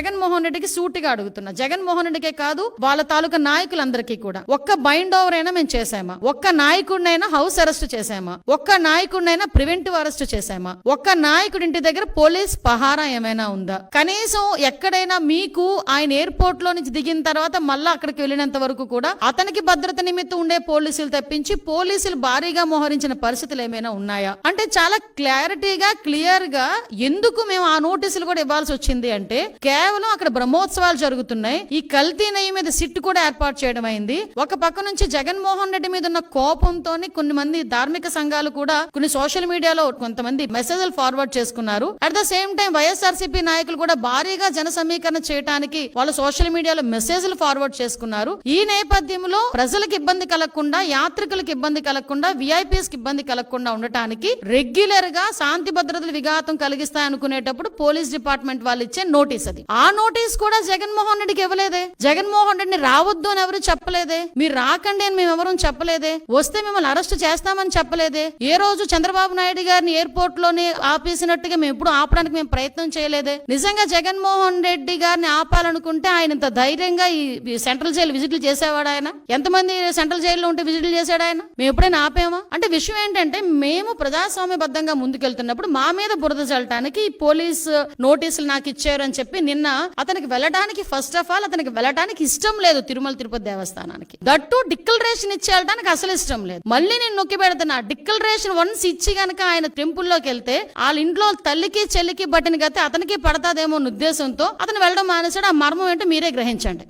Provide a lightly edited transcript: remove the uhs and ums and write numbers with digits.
జగన్మోహన్ రెడ్డికి సూటిగా అడుగుతున్నా, జగన్మోహన్ రెడ్డికే కాదు వాళ్ళ తాలూకా నాయకులందరికీ కూడా, ఒక్క బైండ్ ఓవర్ అయినా మేము చేసామా? ఒక్క నాయకుడినైనా హౌస్ అరెస్ట్ చేసామా? ఒక్క నాయకుడినైనా ప్రివెంటివ్ అరెస్ట్ చేసామా? ఒక్క నాయకుడి ఇంటి దగ్గర పోలీస్ పహారా ఏమైనా ఉందా? కనీసం ఎక్కడైనా మీకు ఆయన ఎయిర్పోర్ట్ లో నుంచి దిగిన తర్వాత మళ్ళా అక్కడికి వెళ్ళినంత వరకు కూడా అతనికి భద్రత నిమిత్తం ఉండే పోలీసులు తప్పించి పోలీసులు భారీగా మోహరించిన పరిస్థితులు ఏమైనా ఉన్నాయా? అంటే చాలా క్లారిటీగా క్లియర్ గా ఎందుకు మేము ఆ నోటీసులు కూడా ఇవ్వాల్సి వచ్చింది అంటే, కేవలం అక్కడ బ్రహ్మోత్సవాలు జరుగుతున్నాయి, ఈ కల్తీ నెయ్యి మీద సిట్ కూడా ఏర్పాటు చేయడం అయింది. ఒక పక్క నుంచి జగన్మోహన్ రెడ్డి మీద ఉన్న కోపంతో కొన్ని మంది ధార్మిక సంఘాలు కూడా కొన్ని సోషల్ మీడియాలో కొంతమంది మెసేజ్లు ఫార్వర్డ్ చేసుకున్నారు. At the same time YSRCP నాయకులు కూడా భారీగా జన సమీకరణ చేయడానికి వాళ్ళు సోషల్ మీడియాలో మెసేజ్లు ఫార్వర్డ్ చేసుకున్నారు. ఈ నేపథ్యంలో ప్రజలకు ఇబ్బంది కలగకుండా, యాత్రికులకు ఇబ్బంది కలగకుండా, విఐపీస్ కి ఇబ్బంది కలగకుండా ఉండటానికి రెగ్యులర్ గా శాంతి భద్రతలు విఘాతం కలిగిస్తాయనుకునేటప్పుడు పోలీస్ డిపార్ట్మెంట్ వాళ్ళు ఇచ్చే నోటీస్ అది. ఆ నోటీస్ కూడా జగన్మోహన్ రెడ్డికి ఇవ్వలేదే. జగన్మోహన్ రెడ్డిని రావద్దు అని ఎవరు చెప్పలేదే. మీరు రాకండి అని మేము ఎవరు చెప్పలేదే. వస్తే మిమ్మల్ని అరెస్ట్ చేస్తామని చెప్పలేదే. ఏ రోజు చంద్రబాబు నాయుడు గారిని ఎయిర్పోర్ట్ లోనే ఆపేసినట్టుగా మేము ఎప్పుడు ఆపడానికి మేము ప్రయత్నం చేయలేదే. నిజంగా జగన్మోహన్ రెడ్డి గారిని ఆపాలనుకుంటే ఆయన ఇంత ధైర్యంగా ఈ సెంట్రల్ జైలు విజిట్లు చేసేవాడు ఆయన? ఎంతమంది సెంట్రల్ జైల్లో ఉంటే విజిట్లు చేశాడు ఆయన? మేము ఎప్పుడైనా ఆపేమా? అంటే విషయం ఏంటంటే, మేము ప్రజాస్వామ్యబద్ధంగా ముందుకెళ్తున్నప్పుడు మా మీద బురద చల్లటానికి పోలీస్ నోటీసులు నాకు ఇచ్చారు అని చెప్పి నిన్న అతనికి వెళ్ళడానికి, ఫస్ట్ ఆఫ్ ఆల్ అతనికి వెళ్ళడానికి ఇష్టం లేదు తిరుమల తిరుపతి దేవస్థానానికి. దట్టు డిక్లరేషన్ ఇచ్చేయడానికి అసలు ఇష్టం లేదు. మళ్ళీ నేను నొక్కి పెడుతున్నా, డిక్లరేషన్ వన్స్ ఇచ్చి గనక ఆయన టెంపుల్లోకి వెళ్తే వాళ్ళ ఇంట్లో తల్లికి చెల్లికి బట్టిన గతి అతనికి పడతాదేమో ఉద్దేశంతో అతను వెళ్ళడం మానేశాడు. ఆ మర్మం ఏంటో మీరే గ్రహించండి.